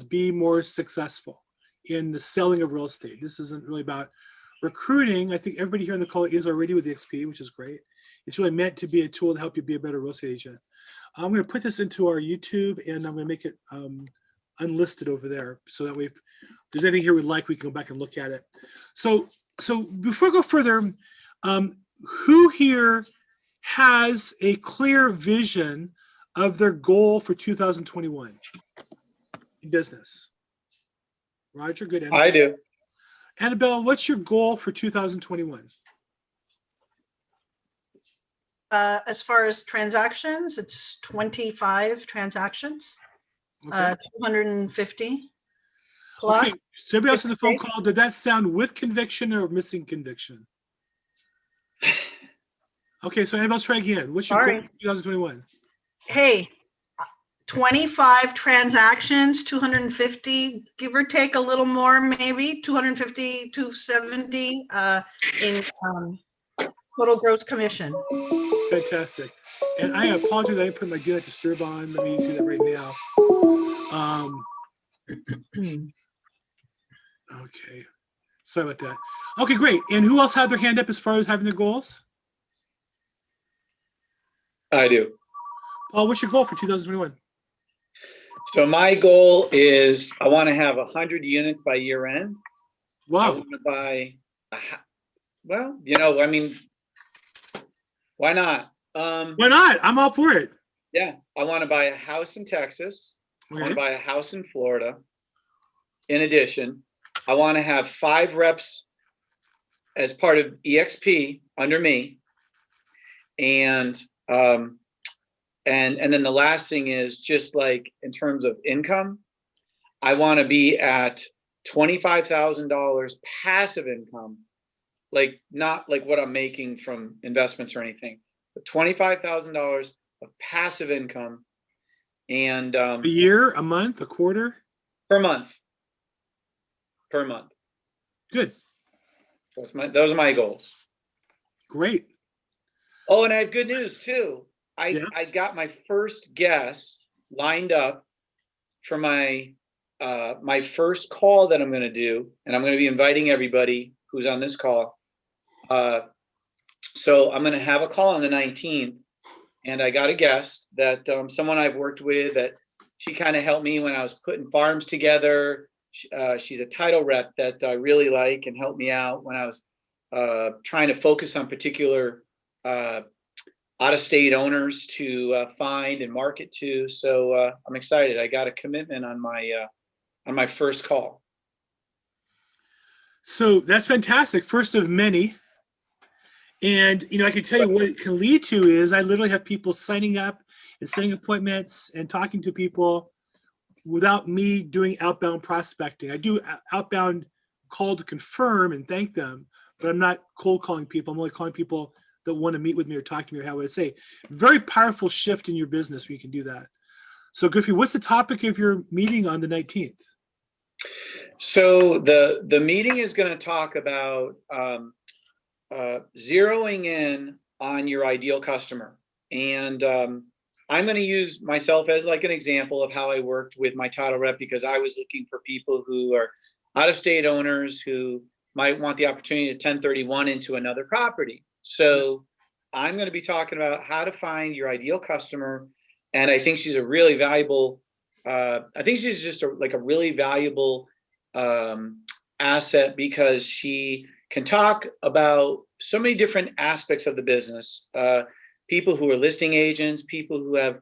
be more successful in the selling of real estate. This isn't really about recruiting. I think everybody here on the call is already with XP, which is great. It's really meant to be a tool to help you be a better real estate agent. I'm going to put this into our YouTube, and I'm going to make it unlisted over there, so that way if there's anything here we'd like, we can go back and look at it. So before I go further, who here has a clear vision of their goal for 2021 in business? Roger, good. I do. Annabelle, what's your goal for 2021? As far as transactions, it's 25 transactions, Okay. 250 plus. Okay. So everybody else on the phone call, did that sound with conviction or missing conviction? Okay, so Annabelle, try again. What's your goal for 2021? Hey, 25 transactions, 250, give or take a little more, maybe 250, 270 in total gross commission. Fantastic. And I apologize, I didn't put my do not disturb on. Let me do that right now. Okay. Sorry about that. Okay, great. And who else had their hand up as far as having their goals? I do. Paul, what's your goal for 2021? So my goal is I want to have 100 units by year end. Wow. I want to buy, well, you know, I mean, why not? Why not? I'm all for it. Yeah, I want to buy a house in Texas. I want to buy a house in Florida. In addition, I want to have 5 reps as part of EXP under me. And then the last thing is just like in terms of income, I want to be at $25,000 passive income, like not like what I'm making from investments or anything, but $25,000 of passive income. And a year, a month, a quarter? Per month. Per month. Good. Those are my goals. Great. Oh, and I have good news too. I got my first guest lined up for my my first call that I'm going to do, and I'm going to be inviting everybody who's on this call. So I'm going to have a call on the 19th, and I got a guest that someone I've worked with that she kind of helped me when I was putting farms together. She's a title rep that I really like and helped me out when I was trying to focus on particular out-of-state owners to find and market to. So I'm excited. I got a commitment on my first call. So that's fantastic. First of many. And, you know, I can tell you what it can lead to is I literally have people signing up and setting appointments and talking to people without me doing outbound prospecting. I do outbound call to confirm and thank them, but I'm not cold calling people. I'm only calling people that want to meet with me or talk to me, or how would I say. Very powerful shift in your business when you can do that. So good for you. What's the topic of your meeting on the 19th? So the meeting is going to talk about zeroing in on your ideal customer. And I'm going to use myself as like an example of how I worked with my title rep, because I was looking for people who are out-of-state owners who might want the opportunity to 1031 into another property. So I'm going to be talking about how to find your ideal customer. And I think she's a really valuable, I think she's just a really valuable asset, because she can talk about so many different aspects of the business. People who are listing agents, people who have,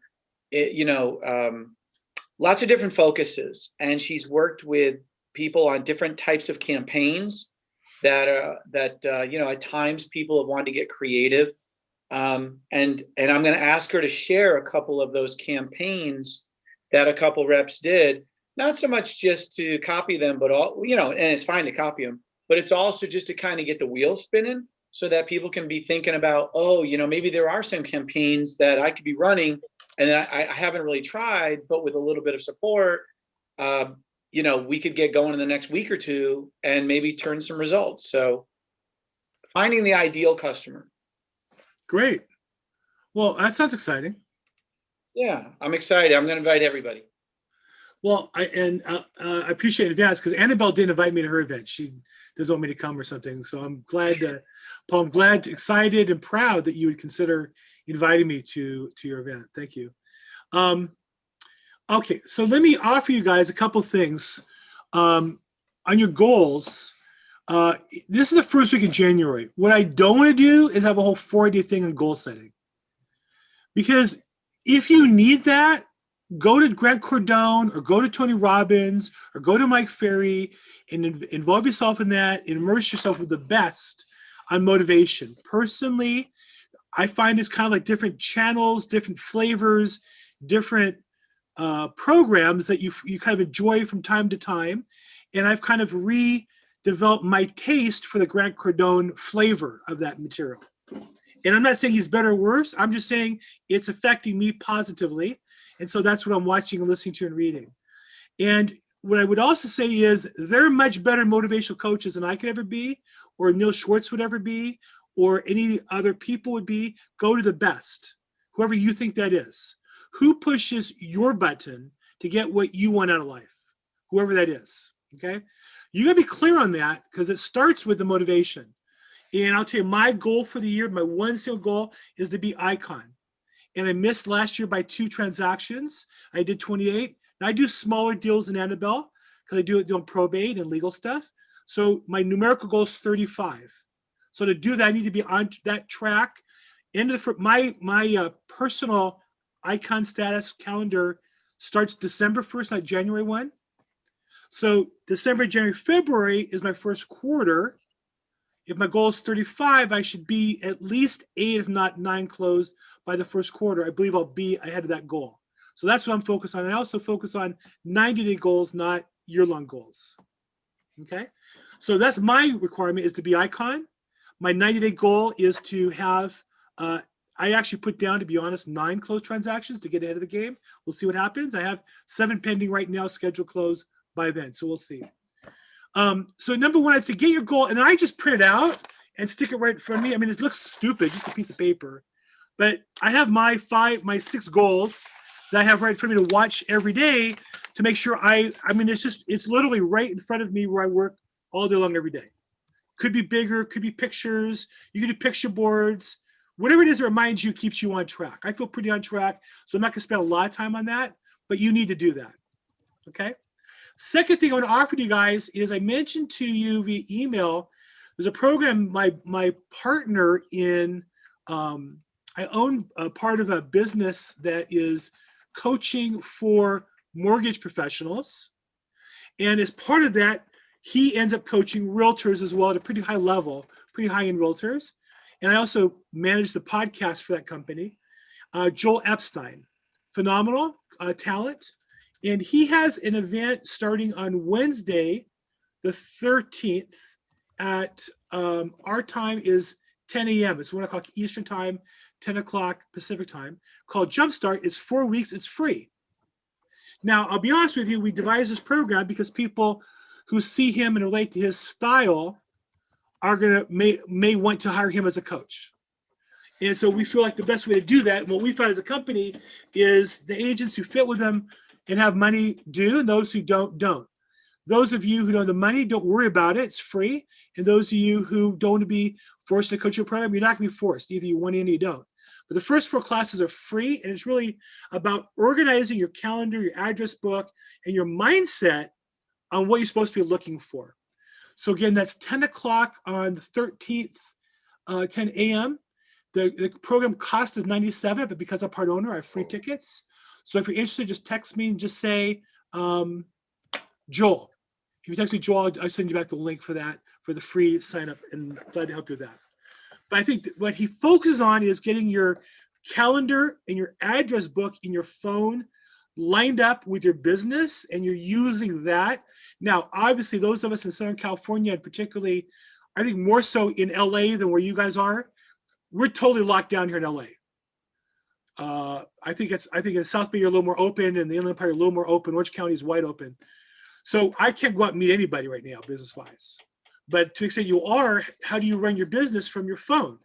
lots of different focuses. And she's worked with people on different types of campaigns that at times people have wanted to get creative. And I'm going to ask her to share a couple of those campaigns that a couple reps did, not so much just to copy them, but and it's fine to copy them, but it's also just to kind of get the wheels spinning so that people can be thinking about, maybe there are some campaigns that I could be running and that I haven't really tried, but with a little bit of support, we could get going in the next week or two and maybe turn some results. So finding the ideal customer. Great. Well, that sounds exciting. Yeah, I'm excited. I'm going to invite everybody. Well, I appreciate it in advance because Annabelle didn't invite me to her event. She doesn't want me to come or something. So I'm glad Paul, I'm glad, excited, and proud that you would consider inviting me to your event. Thank you. Okay, so let me offer you guys a couple things on your goals. This is the first week of January. What I don't want to do is have a whole 4-day thing on goal setting. Because if you need that, go to Grant Cardone or go to Tony Robbins or go to Mike Ferry and involve yourself in that and immerse yourself with the best on motivation. Personally, I find it's kind of like different channels, different flavors, different programs that you kind of enjoy from time to time. And I've kind of redeveloped my taste for the Grant Cardone flavor of that material. And I'm not saying he's better or worse. I'm just saying it's affecting me positively. And so that's what I'm watching and listening to and reading. And what I would also say is they're much better motivational coaches than I could ever be, or Neil Schwartz would ever be, or any other people would be. Go to the best, whoever you think that is. Who pushes your button to get what you want out of life? Whoever that is, okay? You gotta be clear on that because it starts with the motivation. And I'll tell you, my goal for the year, my one single goal is to be icon. And I missed last year by 2 transactions. I did 28. Now I do smaller deals in Annabelle because I do it doing probate and legal stuff. So my numerical goal is 35. So to do that, I need to be on that track. My personal icon status calendar starts December 1st, not January 1. So December, January, February is my first quarter. If my goal is 35, I should be at least 8, if not 9 closed by the first quarter. I believe I'll be ahead of that goal. So that's what I'm focused on. I also focus on 90-day goals, not year-long goals. Okay? So that's my requirement, is to be icon. My 90-day goal is to have, I actually put down, to be honest, 9 closed transactions to get ahead of the game. We'll see what happens. I have 7 pending right now, scheduled close by then. So we'll see. So number one, I'd say get your goal, and then I just print it out and stick it right in front of me. I mean, it looks stupid, just a piece of paper, but I have my 6 goals that I have right in front of me to watch every day to make sure it's literally right in front of me where I work all day long every day. Could be bigger, could be pictures. You can do picture boards, whatever it is that reminds you, keeps you on track. I feel pretty on track, so I'm not gonna spend a lot of time on that, but you need to do that, okay? Second thing I want to offer to you guys is I mentioned to you via email, there's a program my partner in, I own a part of a business that is coaching for mortgage professionals. And as part of that, he ends up coaching realtors as well at a pretty high level, pretty high-end realtors. And I also manage the podcast for that company. Joel Epstein, phenomenal talent. And he has an event starting on Wednesday, the 13th at our time is 10 a.m. It's 1 o'clock Eastern time, 10 o'clock Pacific time, called Jumpstart. It's 4 weeks. It's free. Now, I'll be honest with you. We devised this program because people who see him and relate to his style are may want to hire him as a coach. And so we feel like the best way to do that, and what we found as a company, is the agents who fit with him and have money do, and those who don't. Those of you who don't have the money, don't worry about it. It's free. And those of you who don't want to be forced to coach your program, you're not going to be forced. Either you want in or you don't. But the first 4 classes are free, and it's really about organizing your calendar, your address book, and your mindset on what you're supposed to be looking for. So again, that's 10 o'clock on the 13th, 10 a.m. The program cost is $97, but because I'm part owner, I have free tickets. So if you're interested, just text me and just say, Joel. If you text me, Joel, I'll send you back the link for that, for the free sign up, and glad to help you with that. But I think what he focuses on is getting your calendar and your address book in your phone lined up with your business, and you're using that. Now, obviously, those of us in Southern California, and particularly, I think more so in LA than where you guys are, we're totally locked down here in LA. I think in South Bay you're a little more open, and the Inland Empire a little more open. Orange County is wide open. So I can't go out and meet anybody right now, business-wise. But to the extent you are, how do you run your business from your phone?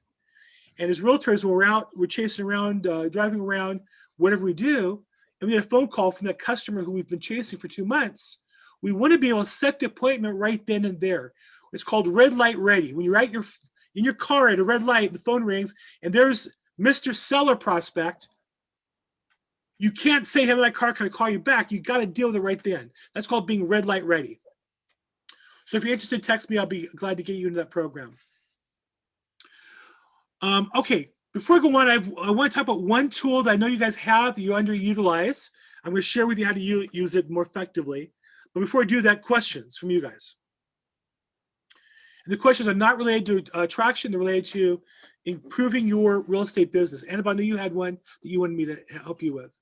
And as realtors, we're chasing around, driving around, whatever we do, and we get a phone call from that customer who we've been chasing for 2 months, we want to be able to set the appointment right then and there. It's called red light ready. When you're in your car at a red light, the phone rings, and there's Mr. Seller prospect. You can't say, hey, my car, can I call you back? You got to deal with it right then. That's called being red light ready. So if you're interested, text me. I'll be glad to get you into that program. Okay, before I go on, I want to talk about one tool that I know you guys have that you underutilize. I'm going to share with you how to use it more effectively. But before I do that, questions from you guys. And the questions are not related to attraction. They're related to improving your real estate business. Annabelle, I knew you had one that you wanted me to help you with.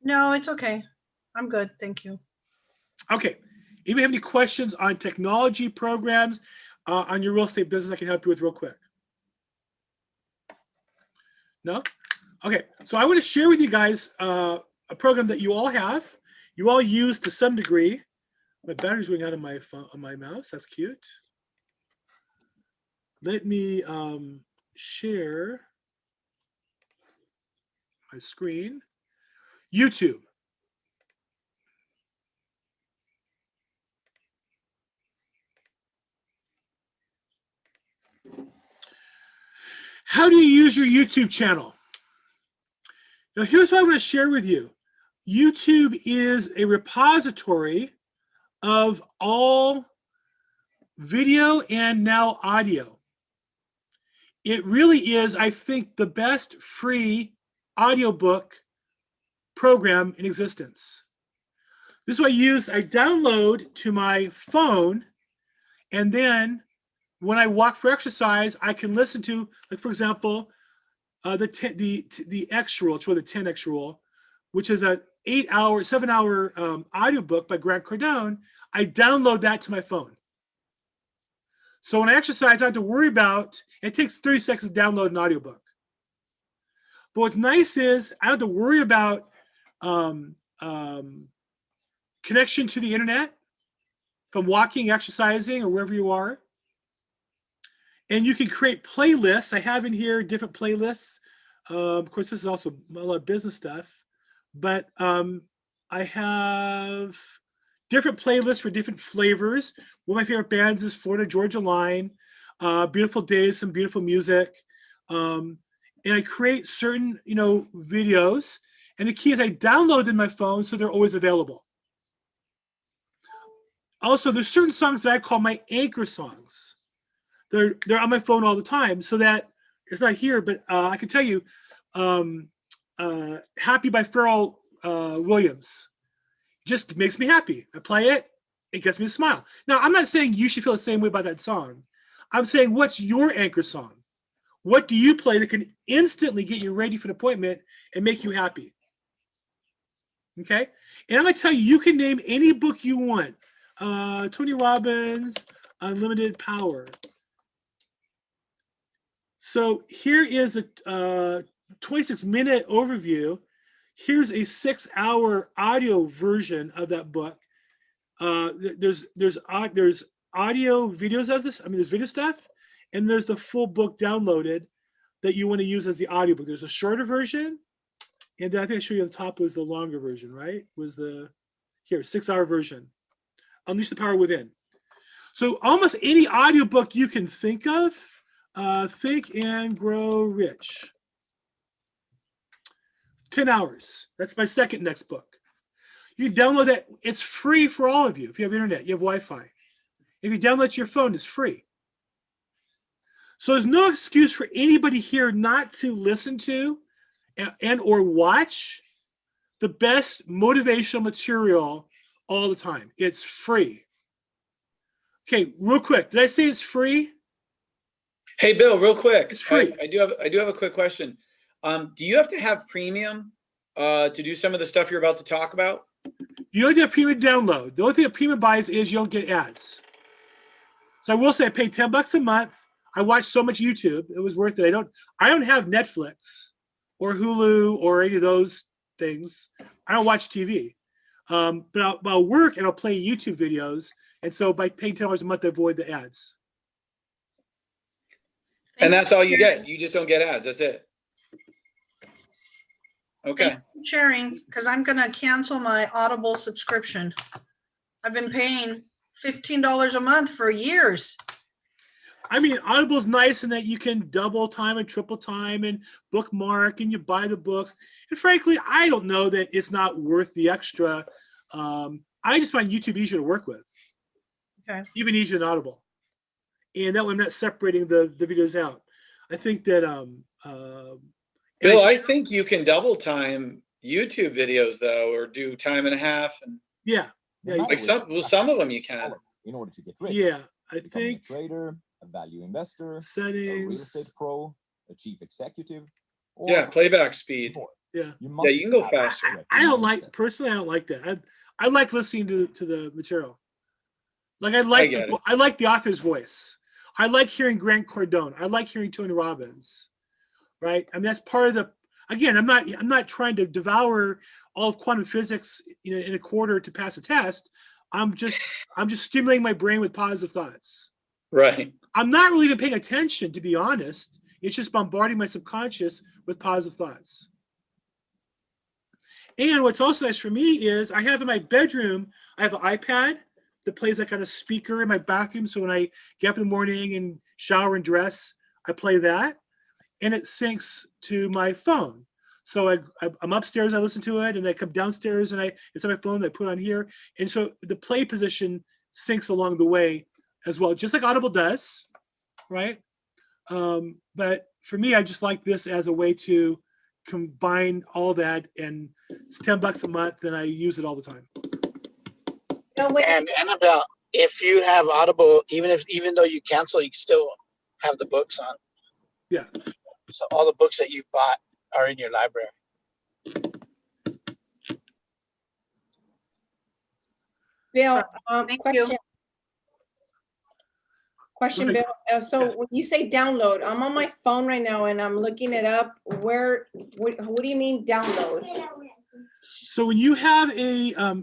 No, it's okay. I'm good. Thank you. Okay. If you have any questions on technology programs on your real estate business, I can help you with real quick. No? Okay. So I want to share with you guys a program that you all have. You all use to some degree. My battery's going out of my phone, on my mouse. That's cute. Let me share my screen. YouTube. How do you use your YouTube channel? Now, here's what I want to share with you. YouTube is a repository of all video and now audio. It really is, I think, the best free audiobook program in existence. This is what I use. I download to my phone, and then when I walk for exercise, I can listen to, like, for example, the X rule, it's really the 10X rule, which is a 7-hour audiobook by Grant Cardone. I download that to my phone. So when I exercise, I don't have to worry about, it takes 30 seconds to download an audiobook. But what's nice is I don't have to worry about connection to the internet from walking, exercising, or wherever you are. And you can create playlists. I have in here different playlists. Of course, this is also a lot of business stuff. But I have different playlists for different flavors. One of my favorite bands is Florida Georgia Line. Beautiful Days, some beautiful music. And I create certain, videos. And the key is I download them on my phone, so they're always available. Also, there's certain songs that I call my anchor songs. They're on my phone all the time, so that it's not here, but I can tell you, Happy by Pharrell Williams just makes me happy. I play it, it gets me a smile. Now, I'm not saying you should feel the same way about that song. I'm saying, what's your anchor song? What do you play that can instantly get you ready for an appointment and make you happy? Okay? And I'm going to tell you, you can name any book you want. Tony Robbins, Unlimited Power. So here is a 26-minute overview. Here's a 6-hour audio version of that book. There's audio videos of this. I mean, there's video stuff, and there's the full book downloaded that you want to use as the audiobook. There's a shorter version, and then I think I showed you at the top was the longer version, right? Was the 6-hour version. Unleash the Power Within. So almost any audiobook you can think of, Think and Grow Rich. 10 hours. That's my second next book. You download that. It's free for all of you. If you have internet, you have Wi-Fi. If you download it to your phone, it's free. So there's no excuse for anybody here not to listen to and or watch the best motivational material all the time. It's free. Okay, real quick. Did I say it's free? Hey, Bill, real quick. It's free. I do have a quick question. Do you have to have premium to do some of the stuff you're about to talk about? You don't have premium download. The only thing that premium buys is you don't get ads. So I will say I pay $10 a month. I watch so much YouTube. It was worth it. I don't have Netflix or Hulu or any of those things. I don't watch TV. But I'll work and I'll play YouTube videos. And so by paying $10 a month, I avoid the ads. And that's all you get. You just don't get ads. That's it. Okay. Thank you for sharing, because I'm gonna cancel my Audible subscription. I've been paying $15 a month for years. I mean, Audible's nice in that you can double time and triple time and bookmark and you buy the books. And frankly, I don't know that it's not worth the extra. I just find YouTube easier to work with. Okay. Even easier than Audible. And that way I'm not separating the videos out. I think that Bill, I think you can double time YouTube videos though, or do time and a half. And yeah. like some of them you can. In order to get rich. Yeah, I Becoming a think trader, a value investor, a settings. real estate pro, a chief executive. Or Yeah, playback speed. more. Yeah. Yeah, you can go have faster. a I don't mindset. like personally. I don't like that. I like listening to the material. Like I like get it. I like the author's voice. I like hearing Grant Cardone. I like hearing Tony Robbins. Right. I mean that's part of the. Again, I'm not trying to devour all of quantum physics in a quarter to pass a test. I'm just stimulating my brain with positive thoughts. Right. I'm not really even paying attention, to be honest. It's just bombarding my subconscious with positive thoughts. And what's also nice for me is I have in my bedroom, I have an iPad that plays that kind of speaker in my bathroom. So when I get up in the morning and shower and dress, I play that. And it syncs to my phone. So I'm upstairs, I listen to it, and I come downstairs and it's on my phone, I put it on here. And so the play position syncs along the way as well, just like Audible does, right? But for me, I just like this as a way to combine all that, and it's $10 a month, and I use it all the time. And Annabelle, if you have Audible, even though you cancel, you can still have the books on. Yeah. So all the books that you bought are in your library. Bill, Thank you. question, Go Bill. So when you say download, I'm on my phone right now and I'm looking it up. What do you mean download? So when you have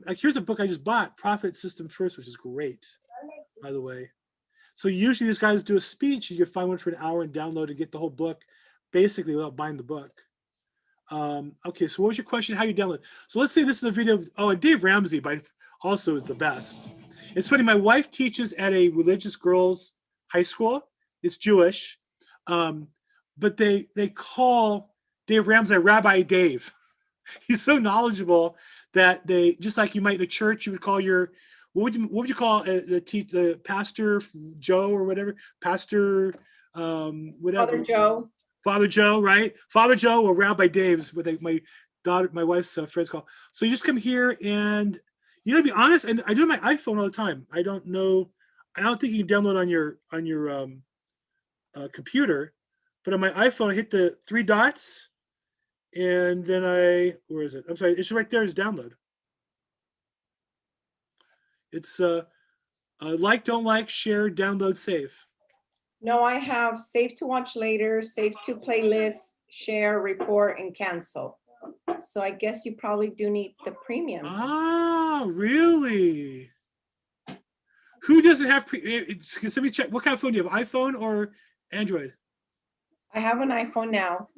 like here's a book I just bought, Profit System First, which is great, by the way. So usually these guys do a speech. You can find one for an hour and download and get the whole book, basically without buying the book. Okay, so what was your question? How you download? So let's say this is a video. And Dave Ramsey also is the best. It's funny. My wife teaches at a religious girls' high school. It's Jewish, but they call Dave Ramsey Rabbi Dave. He's so knowledgeable that they, just like you might in a church, you would call your what would you call the pastor Joe or whatever, pastor whatever. Father Joe, right? Father Joe or Rabbi Dave's what my wife's friends call. So you just come here and to be honest, and I do it on my iPhone all the time. I don't think you can download on your computer, but on my iPhone I hit the 3 dots, and then where is it? I'm sorry, it's right there. Is download. It's like, don't like, share, download, save. No, I have save to watch later, save to playlist, share, report, and cancel. So I guess you probably do need the premium. Ah, really? Who doesn't have let me check. What kind of phone do you have? iPhone or Android? I have an iPhone now.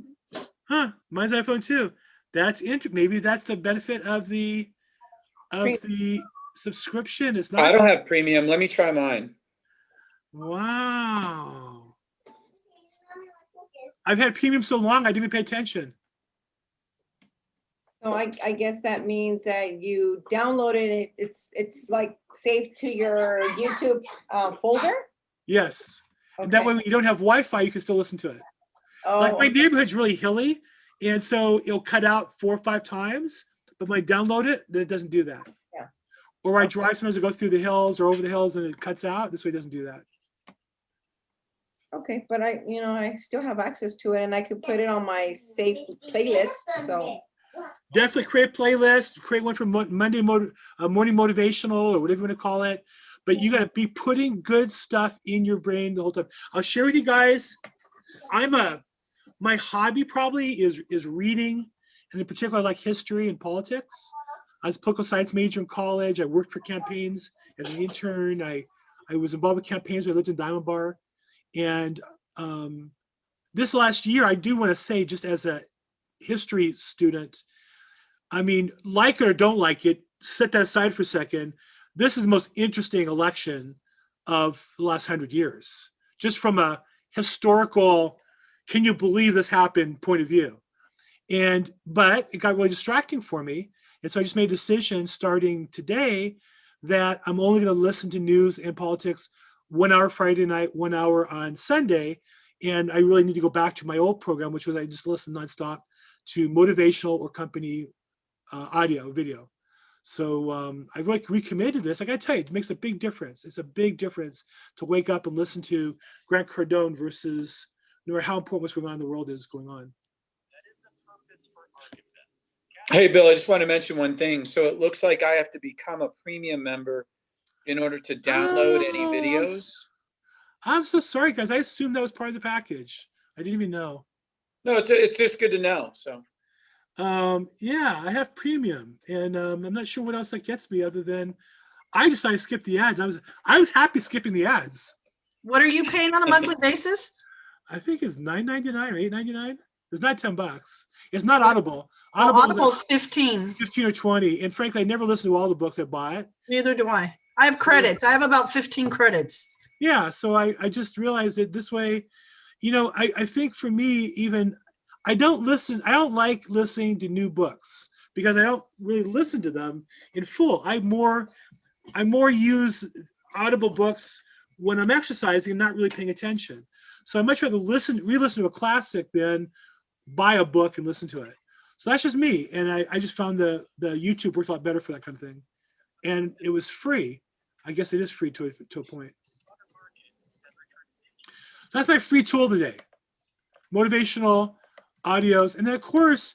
Huh? Mine's iPhone too. That's maybe that's the benefit of the subscription. It's not. I don't have premium. Let me try mine. Wow. I've had premium so long I didn't even pay attention. So I guess that means that you downloaded it. It's like saved to your YouTube folder. Yes. Okay. And that way when you don't have Wi-Fi, you can still listen to it. Oh, Like my neighborhood's really hilly, and so it'll cut out 4 or 5 times. But when I download it, then it doesn't do that. Yeah. Or I drive sometimes, I go through the hills or over the hills, and it cuts out. This way, it doesn't do that. okay, but I still have access to it, and I could put it on my saved playlist. So Definitely create a playlist. Create one for Monday morning motivational or whatever you want to call it. But you got to be putting good stuff in your brain the whole time. I'll share with you guys. My hobby probably is reading, and in particular, I like history and politics. I was a political science major in college. I worked for campaigns as an intern. I was involved with campaigns when I lived in Diamond Bar. And this last year, I do want to say, just as a history student, I mean, like it or don't like it, set that aside for a second. This is the most interesting election of the last 100 years, just from a historical, can you believe this happened point of view. But it got really distracting for me. And so I just made a decision starting today that I'm only going to listen to news and politics 1 hour Friday night, 1 hour on Sunday. And I really need to go back to my old program, which was I just listened nonstop to motivational or company audio, video. So I've like recommitted to this. I got to tell you, it makes a big difference. It's a big difference to wake up and listen to Grant Cardone versus no matter how important what's going on in the world is going on. Hey, Bill, I just want to mention one thing. So it looks like I have to become a premium member in order to download any videos. I'm so sorry, guys. I assumed that was part of the package. I didn't even know. No, it's just good to know. So yeah, I have premium, and I'm not sure what else that gets me other than I just thought I skipped the ads. I was happy skipping the ads. What are you paying on a monthly basis? I think it's $9.99 or $8.99. It's not $10. It's not Audible. Well, Audible's Audible's 15. 15 or 20. And frankly, I never listen to all the books I bought. Neither do I. I have credits. I have about 15 credits. Yeah, so I just realized that this way, I think for me, even I don't like listening to new books because I don't really listen to them in full. I more use Audible books when I'm exercising and not really paying attention. So I much rather re-listen to a classic than buy a book and listen to it. So that's just me. And I just found the YouTube worked a lot better for that kind of thing. And it was free. I guess it is free to a point. So that's my free tool today. Motivational audios. And then of course,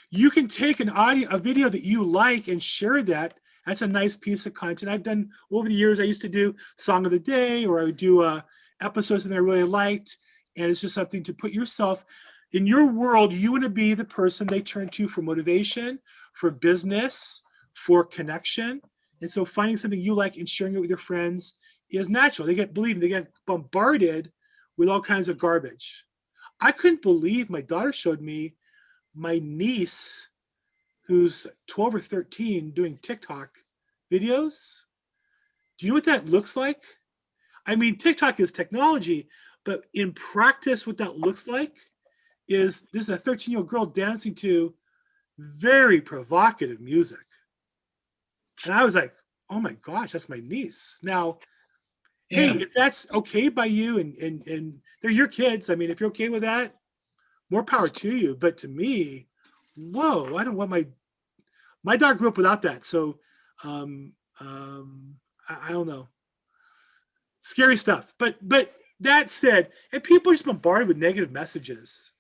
you can take a video that you like and share that. That's a nice piece of content. I've done over the years. I used to do Song of the Day, or I would do episodes that I really liked. And it's just something to put yourself in your world. You want to be the person they turn to for motivation, for business, for connection. And so finding something you like and sharing it with your friends is natural. They get bombarded with all kinds of garbage. I couldn't believe my daughter showed me my niece, who's 12 or 13, doing TikTok videos. Do you know what that looks like? I mean, TikTok is technology, but in practice, what that looks like is this is a 13-year-old girl dancing to very provocative music. And I was like, oh my gosh, that's my niece. Now, yeah. Hey, if that's okay by you and they're your kids, I mean, if you're okay with that, more power to you. But to me, whoa, I don't want my dog grew up without that. So I don't know. Scary stuff. But that said, and people are just bombarded with negative messages.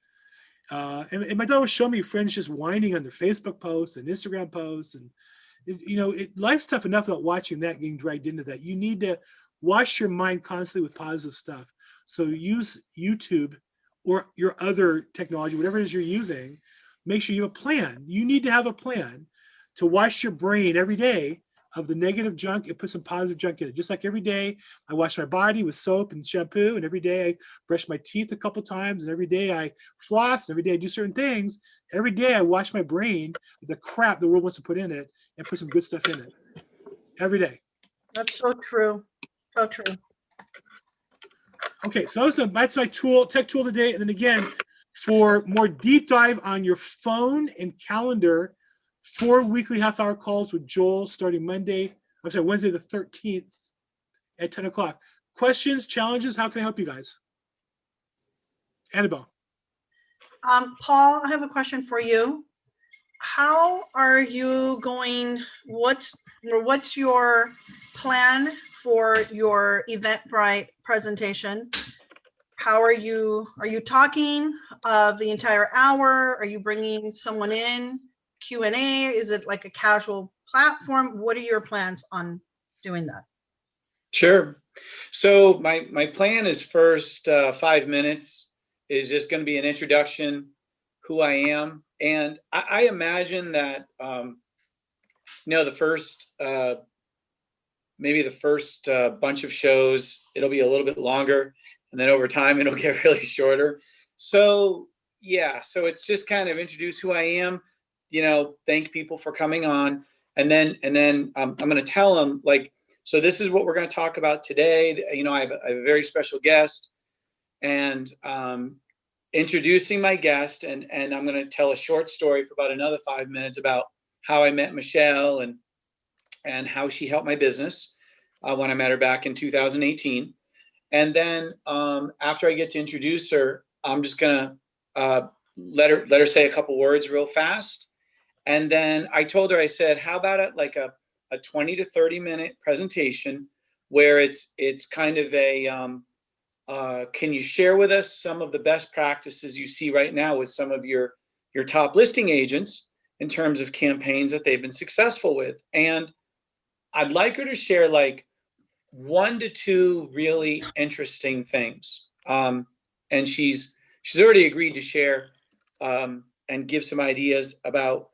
And my daughter was showing me friends just whining on their Facebook posts and Instagram posts. And, life's tough enough without watching that, getting dragged into that. You need to wash your mind constantly with positive stuff. So use YouTube or your other technology, whatever it is you're using. Make sure you have a plan. You need to have a plan to wash your brain every day of the negative junk and put some positive junk in it. Just like every day I wash my body with soap and shampoo, and every day I brush my teeth a couple times, and every day I floss, and every day I do certain things. Every day I wash my brain with the crap the world wants to put in it and put some good stuff in it. Every day. That's so true. So true. Okay, so that's my tech tool today. And then again, for more deep dive on your phone and calendar, 4 weekly half-hour calls with Joel starting Wednesday the 13th at 10 o'clock. Questions, challenges, how can I help you guys? Annabelle. Paul, I have a question for you. How are you going, what's your plan for your Eventbrite presentation? How are you talking the entire hour? Are you bringing someone in? Q&A? Is it like a casual platform? What are your plans on doing that? Sure. So my plan is first 5 minutes is just going to be an introduction, who I am. And I imagine that, the first, maybe the first bunch of shows, it'll be a little bit longer. And then over time, it'll get really shorter. So, yeah, so it's just kind of introduce who I am. thank people for coming on. And then I'm going to tell them, like, so this is what we're going to talk about today. I have a very special guest, and introducing my guest, and I'm going to tell a short story for about another 5 minutes about how I met Michelle and how she helped my business when I met her back in 2018. And then after I get to introduce her, I'm just going to let her say a couple words real fast. And then I told her, I said, how about it like a 20 to 30 minute presentation where it's kind of a, can you share with us some of the best practices you see right now with some of your top listing agents in terms of campaigns that they've been successful with? And I'd like her to share like 1 to 2 really interesting things. And she's already agreed to share and give some ideas about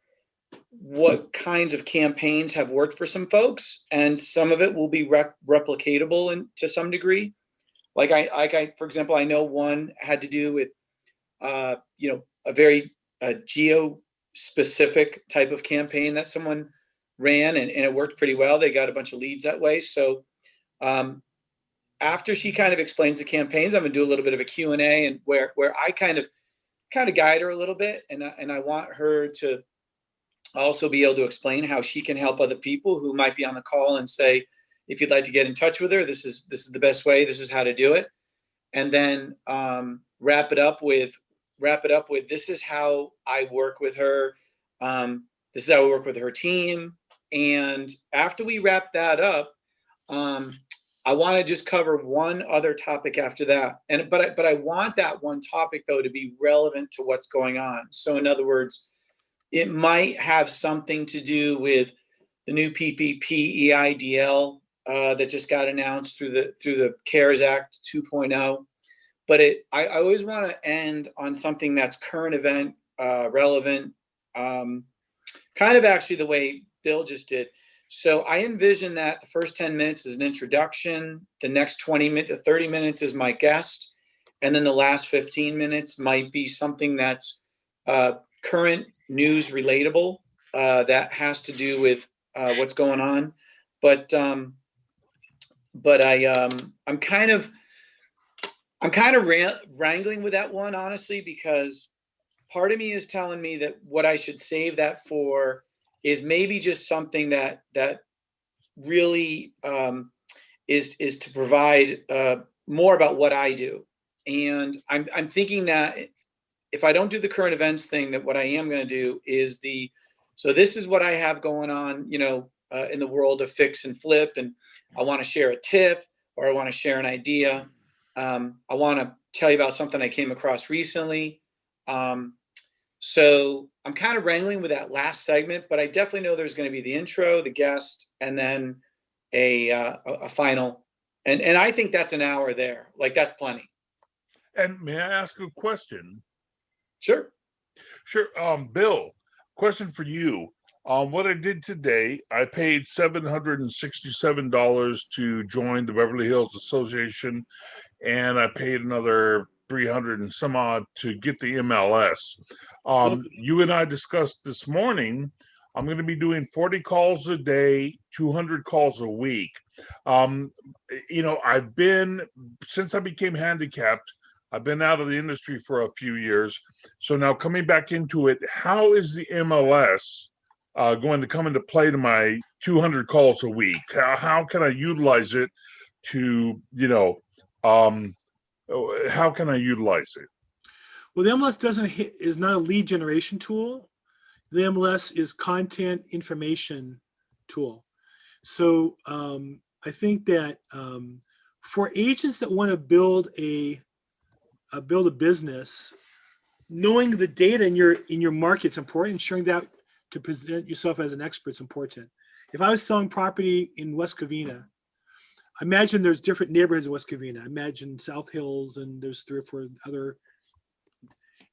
what kinds of campaigns have worked for some folks, and some of it will be replicatable to some degree. Like I, for example, I know one had to do with, a very geo-specific type of campaign that someone ran, and it worked pretty well. They got a bunch of leads that way. So after she kind of explains the campaigns, I'm gonna do a little bit of a Q&A, and where I kind of guide her a little bit, and I want her to also be able to explain how she can help other people who might be on the call and say, if you'd like to get in touch with her, this is the best way. This is how to do it. And then wrap it up with this is how I work with her. This is how we work with her team. And after we wrap that up, I want to just cover one other topic after that. But I want that one topic though to be relevant to what's going on. So in other words, it might have something to do with the new PPP EIDL that just got announced through the CARES Act 2.0. But I always want to end on something that's current event, relevant, kind of actually the way Bill just did. So I envision that the first 10 minutes is an introduction, the next 20 to 30 minutes is my guest, and then the last 15 minutes might be something that's current news relatable that has to do with what's going on. But I'm kind of wrangling with that one, honestly, because part of me is telling me that what I should save that for is maybe just something that really is to provide more about what I do. And I'm thinking that if I don't do the current events thing, that what I am going to do is so this is what I have going on, in the world of fix and flip. And I want to share a tip, or I want to share an idea. I want to tell you about something I came across recently. So I'm kind of wrangling with that last segment, but I definitely know there's going to be the intro, the guest, and then a final. And I think that's an hour there. Like, that's plenty. And may I ask a question? Sure. Bill, question for you. What I did today, I paid $767 to join the Beverly Hills Association, and I paid another 300 and some odd to get the MLS. You and I discussed this morning, I'm going to be doing 40 calls a day, 200 calls a week. I've been, since I became handicapped, I've been out of the industry for a few years. So now coming back into it, how is the MLS going to come into play to my 200 calls a week? How can I utilize it to, how can I utilize it? Well, the MLS is not a lead generation tool. The MLS is content information tool. So I think that for agents that want to build a business, knowing the data in your market is important. Sharing that to present yourself as an expert is important. If I was selling property in West Covina, imagine there's different neighborhoods in West Covina. Imagine South Hills, and there's 3 or 4 other.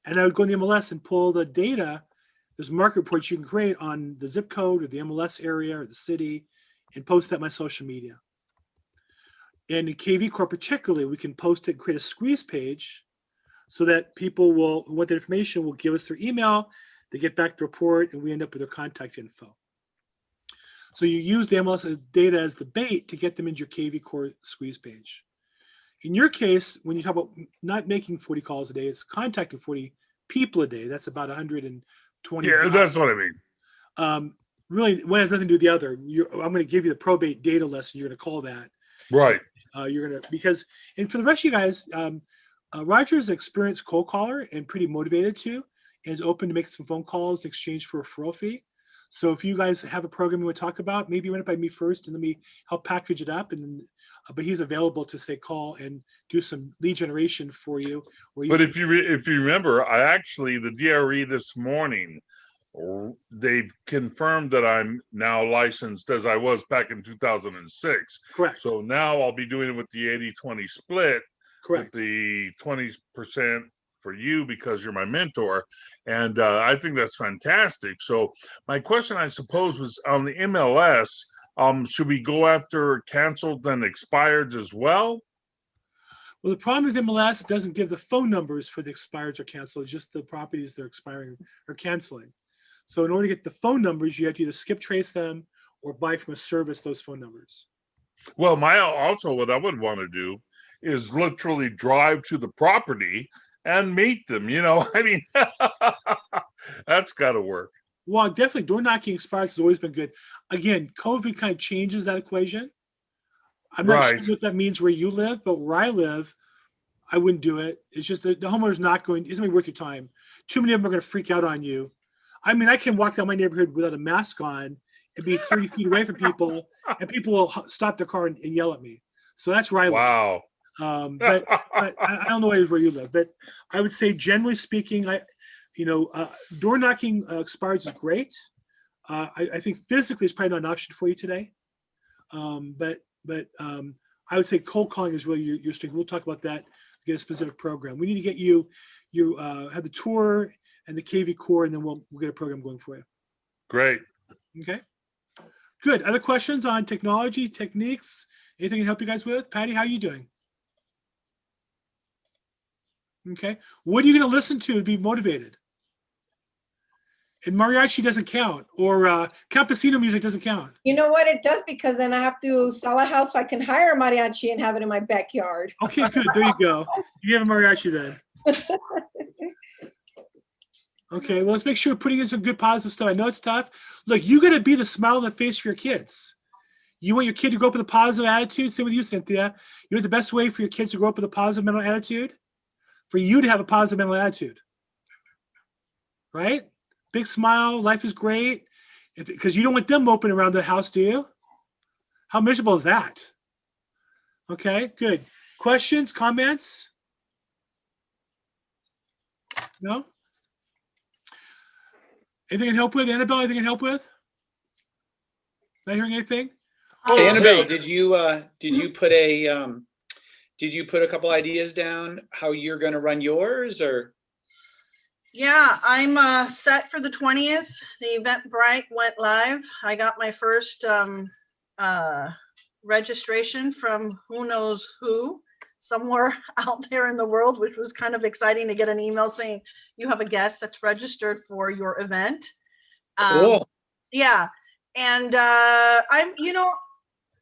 And I would go in the MLS and pull the data. There's market reports you can create on the zip code or the MLS area or the city, and post that on my social media. And in KV Corp particularly, we can post it, create a squeeze page, so that people who want that information will give us their email. They get back the report, and we end up with their contact info. So you use the MLS data as the bait to get them into your KV Core squeeze page. In your case, when you talk about not making 40 calls a day, it's contacting 40 people a day. That's about 120. Yeah, that's what I mean. Really, one has nothing to do with the other. I'm going to give you the probate data lesson. You're going to call that. Right. You're going to, because, and for the rest of you guys, Roger is an experienced cold caller and pretty motivated too, and is open to make some phone calls in exchange for a referral fee. So if you guys have a program you want to talk about, maybe run it by me first and let me help package it up. And but he's available to say call and do some lead generation for you. But if you remember, I actually, the DRE this morning, they've confirmed that I'm now licensed as I was back in 2006. Correct. So now I'll be doing it with the 80-20 split. Correct. With the 20% for you because you're my mentor. And I think that's fantastic. So my question, I suppose, was on the MLS, should we go after canceled and expireds as well? Well, the problem is MLS doesn't give the phone numbers for the expireds or canceled, just the properties they're expiring or canceling. So in order to get the phone numbers, you have to either skip trace them or buy from a service those phone numbers. Well, also what I would want to do is literally drive to the property and meet them. I mean, that's got to work. Well, definitely door knocking expireds has always been good. Again, COVID kind of changes that equation. I'm not sure what that means where you live, but where I live, I wouldn't do it. It's just the homeowner's not going, isn't really worth your time. Too many of them are going to freak out on you. I mean, I can walk down my neighborhood without a mask on and be 30 feet away from people, and people will stop their car and yell at me. So that's where I live. Wow. But I don't know where you live, but I would say generally speaking, door knocking expireds is great. I think physically it's probably not an option for you today. But I would say cold calling is really your strength. We'll talk about that, get a specific program. We need to get you have the tour and the KV Core, and then we'll get a program going for you. Great. Okay. Good. Other questions on technology, techniques? Anything I can help you guys with? Patty, how are you doing? Okay. What are you going to listen to be motivated? And mariachi doesn't count, or campesino music doesn't count. You know what? It does, because then I have to sell a house so I can hire a mariachi and have it in my backyard. Okay, good. There you go. You have a mariachi then. Okay, well, let's make sure we're putting in some good positive stuff. I know it's tough. Look, you got to be the smile on the face for your kids. You want your kid to grow up with a positive attitude? Same with you, Cynthia. You know the best way for your kids to grow up with a positive mental attitude? For you to have a positive mental attitude. Right? Big smile, life is great. Because you don't want them moping around the house, do you? How miserable is that? Okay, good. Questions, comments? No? Anything I can help with? Annabelle, anything I can help with? Not hearing anything? Hey, Annabelle, did you put a couple ideas down how you're going to run yours, or? Yeah, I'm set for the 20th. The Eventbrite went live. I got my first registration from who knows who, somewhere out there in the world, which was kind of exciting to get an email saying you have a guest that's registered for your event. Cool. Yeah. And I'm,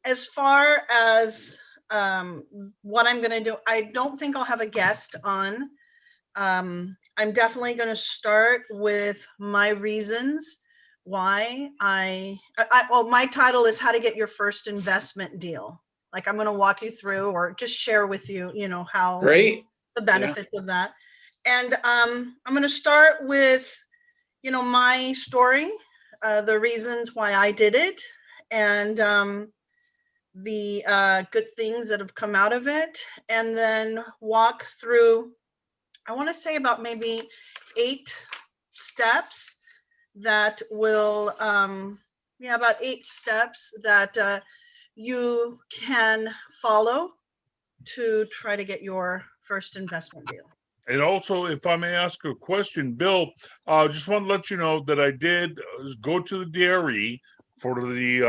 as far as what I'm going to do, I don't think I'll have a guest on. I'm definitely going to start with my reasons why well, my title is How to Get Your First Investment Deal. Like, I'm going to walk you through or just share with you, how Great. the benefits of that. And I'm going to start with, my story, the reasons why I did it, and the good things that have come out of it, and then walk through, I want to say about maybe 8 steps that will, about 8 steps that you can follow to try to get your first investment deal. And also, if I may ask a question, Bill, just want to let you know that I did go to the DRE for the,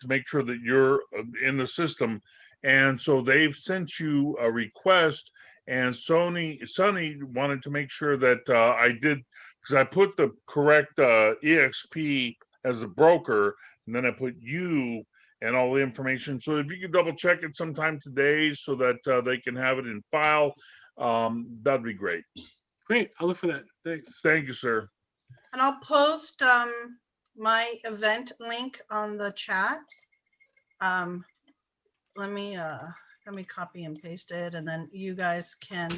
to make sure that you're in the system. And so they've sent you a request, and Sonny wanted to make sure that I did because I put the correct EXP as a broker, and then I put you and all the information. So if you could double check it sometime today so that they can have it in file, that'd be great. Great. I'll look for that. Thanks. Thank you, sir. And I'll post my event link on the chat. Let me copy and paste it, and then you guys can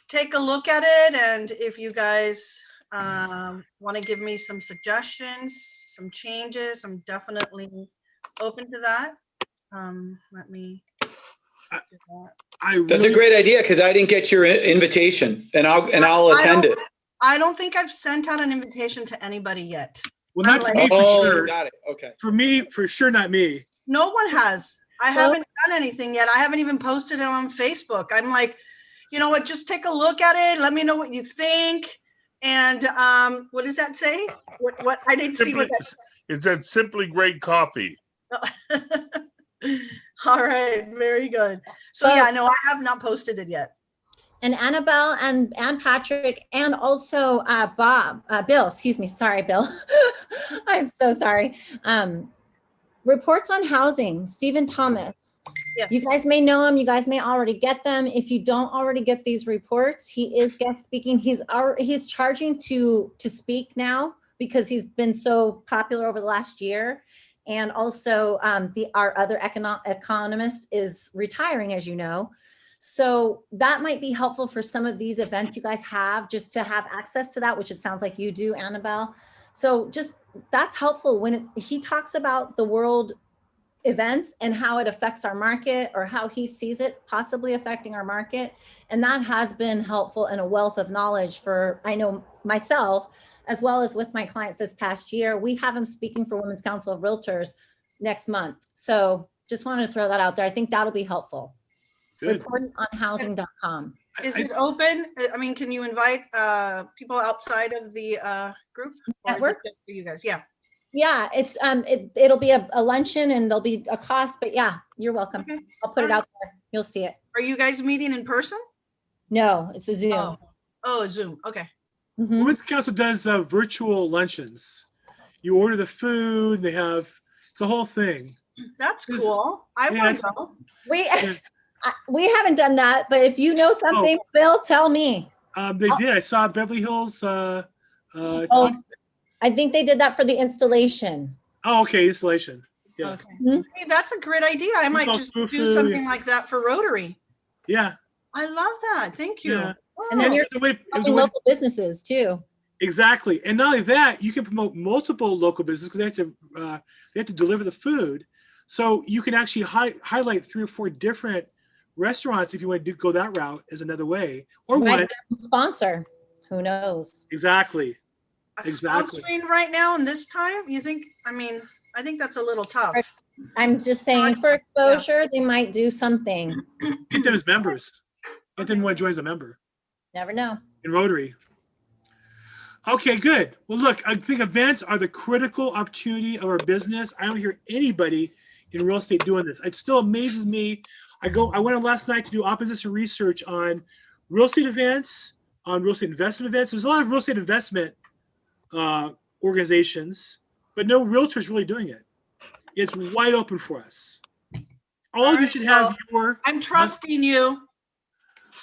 take a look at it. And if you guys want to give me some suggestions, some changes, I'm definitely open to that. Let me do that. That's a great idea, because I didn't get your invitation, and I'll attend it. I don't think I've sent out an invitation to anybody yet. Well, not to me for Oh, sure. got it. Okay. For me, for sure, not me. No one has. I haven't done anything yet. I haven't even posted it on Facebook. I'm like, you know what, just take a look at it. Let me know what you think. And what does that say? What I didn't see what that. It's that Simply Great Coffee. All right, very good. So yeah, no, I have not posted it yet. And Annabelle and Patrick, and also Bill, excuse me. Sorry, Bill. I'm so sorry. Reports on housing, Stephen Thomas. Yes. You guys may know him. You guys may already get them. If you don't already get these reports, he is guest speaking. He's charging to speak now because he's been so popular over the last year. And also our other economist is retiring, as you know. So that might be helpful for some of these events you guys have, just to have access to that, which it sounds like you do, Annabelle. So just that's helpful when he talks about the world events and how it affects our market, or how he sees it possibly affecting our market. And that has been helpful and a wealth of knowledge for, I know myself, as well as with my clients this past year. We have him speaking for Women's Council of Realtors next month. So just wanted to throw that out there. I think that'll be helpful. Good. Reportonhousing.com. Is it open? I mean, can you invite people outside of the group? Or is it Network? just for you guys? Yeah. Yeah, it's it'll be a luncheon and there'll be a cost, but yeah, you're welcome. Okay. I'll put it out there. You'll see it. Are you guys meeting in person? No, it's a Zoom. Oh, Zoom. Okay. Mhm. Women's Council does virtual luncheons. You order the food. They have, it's a whole thing. That's cool. I Yeah, want it's- to go. We haven't done that, but if you know something, Bill, tell me. They did. I saw Beverly Hills. Oh, I think they did that for the installation. Okay, installation. Yeah, Okay. Hey, that's a great idea. I might all just food, do something like that for Rotary. yeah. I love that. Thank you. Yeah. And then Oh, you're It was a way- it was a helping way- local businesses too. Exactly, and not only that, you can promote multiple local businesses because they have to deliver the food. So you can actually highlight 3 or 4 different restaurants if you want to go that route as another way, or Right, one. sponsor. Who knows? Exactly. Exactly. sponsoring right now in this time, you think? I mean, I think that's a little tough. Right. I'm just saying for exposure, they might do something. Get them as members. Get them want to join as a member Never know. in Rotary. Okay, good. Well, look, I think events are the critical opportunity of our business. I don't hear anybody in real estate doing this. It still amazes me. I went last night to do opposition research on real estate events, on real estate investment events. There's a lot of real estate investment organizations, but no realtors really doing it. It's wide open for us. All of you should have your. I'm trusting you.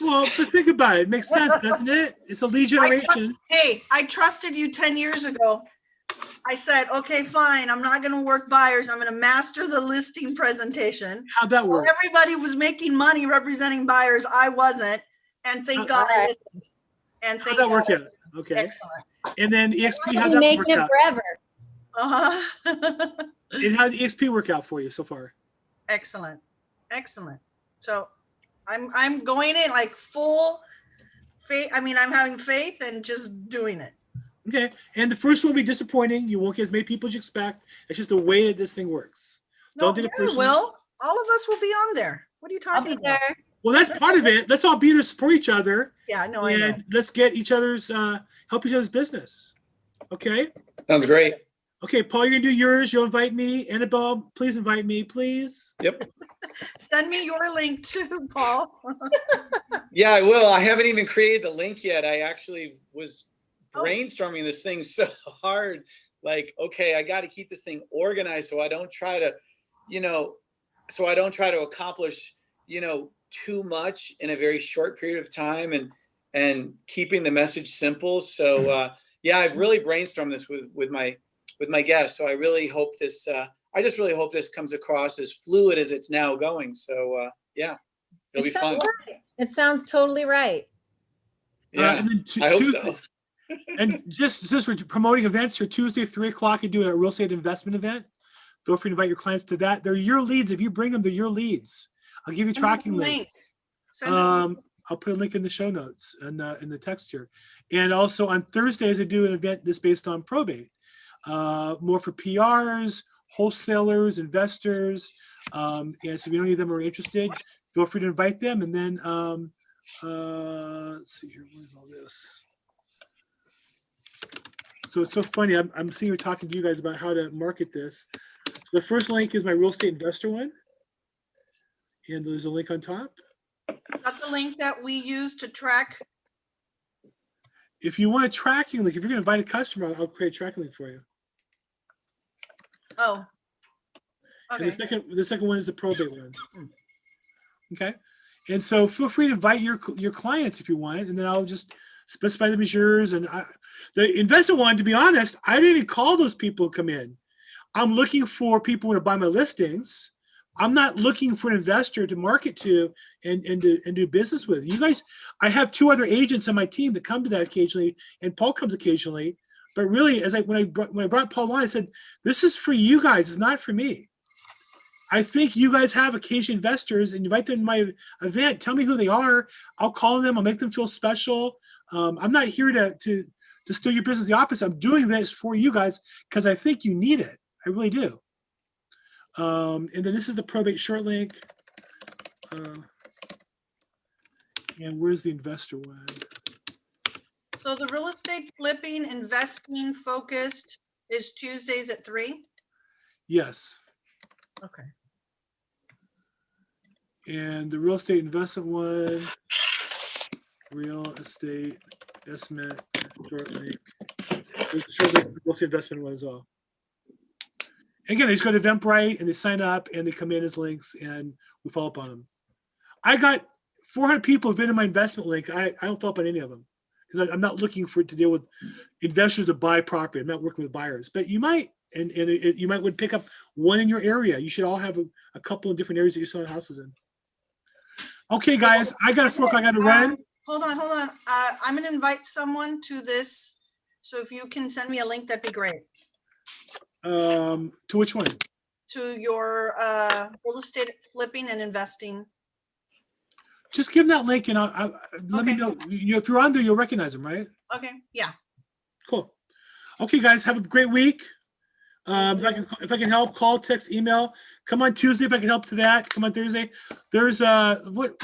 Well, but think about it. It makes sense, doesn't it? It's a lead generation. Hey, I trusted you 10 years ago. I said, okay, fine. I'm not going to work buyers. I'm going to master the listing presentation. How'd that Well, work? everybody was making money representing buyers. I wasn't. And thank God I listened. And How'd thank that God. work out? Okay. Excellent. And then EXP, We'll how'd be that making work it out? forever. Uh-huh. And how'd EXP work out for you so far? Excellent. Excellent. So I'm going in like full faith. I mean, I'm having faith and just doing it. Okay. And the first one will be disappointing. You won't get as many people as you expect. It's just the way that this thing works. No, Don't do the yeah, person. Will. All of us will be on there. What are you I'll talking be about? there. Well, that's part of it. Let's all be there, support each other, Yeah, no, I know. and let's get each other's, help each other's business. Okay. Sounds great. Okay, Paul, you're gonna do yours. You'll invite me. Annabelle, please invite me, please. Yep. Send me your link too, Paul. Yeah, I will. I haven't even created the link yet. I actually was brainstorming this thing so hard. Like, okay, I got to keep this thing organized so I don't try to, accomplish, too much in a very short period of time, and keeping the message simple. So yeah, I've really brainstormed this with my guests. So I really hope this, I just really hope this comes across as fluid as it's now going. So yeah, it'll be fun. Right. It sounds totally right. Yeah, and then I hope Tuesday, so. and just for promoting events for Tuesday, 3:00, you do a real estate investment event. Feel free to invite your clients to that. They're your leads. If you bring them, they're your leads. I'll give you Send us tracking a links. link. Send us a- I'll put a link in the show notes and in the text here. And also on Thursdays, I do an event that's based on probate, more for PRs, wholesalers, investors. And so if any of them are interested, feel free to invite them. And then let's see here, where's all this? So it's so funny. I'm sitting here talking to you guys about how to market this. So the first link is my real estate investor one. And there's a link on top. Is that the link that we use to track? If you want a tracking link, if you're going to invite a customer, I'll create a tracking link for you. Oh. And Okay. the second one is the probate one. Okay. And so feel free to invite your clients if you want, and then I'll just specify them as yours. And the investment one, to be honest, I didn't even call those people to come in. I'm looking for people to buy my listings. I'm not looking for an investor to market to and do business with. You guys, I have 2 other agents on my team that come to that occasionally, and Paul comes occasionally. But really, when I brought Paul on, I said, this is for you guys. It's not for me. I think you guys have occasional investors, and invite them to my event. Tell me who they are. I'll call them. I'll make them feel special. I'm not here to steal your business. The opposite. I'm doing this for you guys because I think you need it. I really do. And then this is the probate short link. And where's the investor one? So the real estate flipping, investing focused is Tuesdays at 3? Yes. Okay. And the real estate investment one, real estate investment short link. Real estate investment one as well. And again, they just go to Eventbrite and they sign up and they come in as links and we follow up on them. I got 400 people who've been in my investment link. I don't follow up on any of them because I'm not looking for it to deal with investors to buy property. I'm not working with buyers, but you might, and you might would pick up one in your area. You should all have a couple of different areas that you're selling houses in. Okay, guys, I got to run. Hold on. I'm going to invite someone to this. So if you can send me a link, that'd be great. To which one? To your real estate flipping and investing. Just give them that link and let me know. If you're on there, you'll recognize them, right? Okay. Yeah. Cool. Okay, guys, have a great week. If I can help, call, text, email. Come on Tuesday if I can help to that. Come on Thursday. There's what?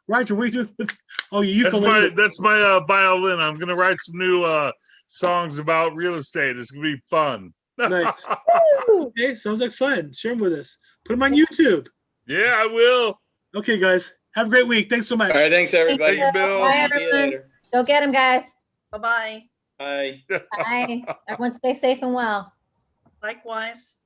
Roger, what are you doing? Oh, you ukulele. That's my violin. I'm gonna write some new songs about real estate. It's gonna be fun. Nice. Okay, sounds like fun. Share them with us. Put them on YouTube. Yeah, I will. Okay, guys. Have a great week. Thanks so much. All right, thanks everybody. Thank you, Bill. Bye, See you everyone. later. Go get them, guys. Bye-bye. Bye. Bye. Everyone stay safe and well. Likewise.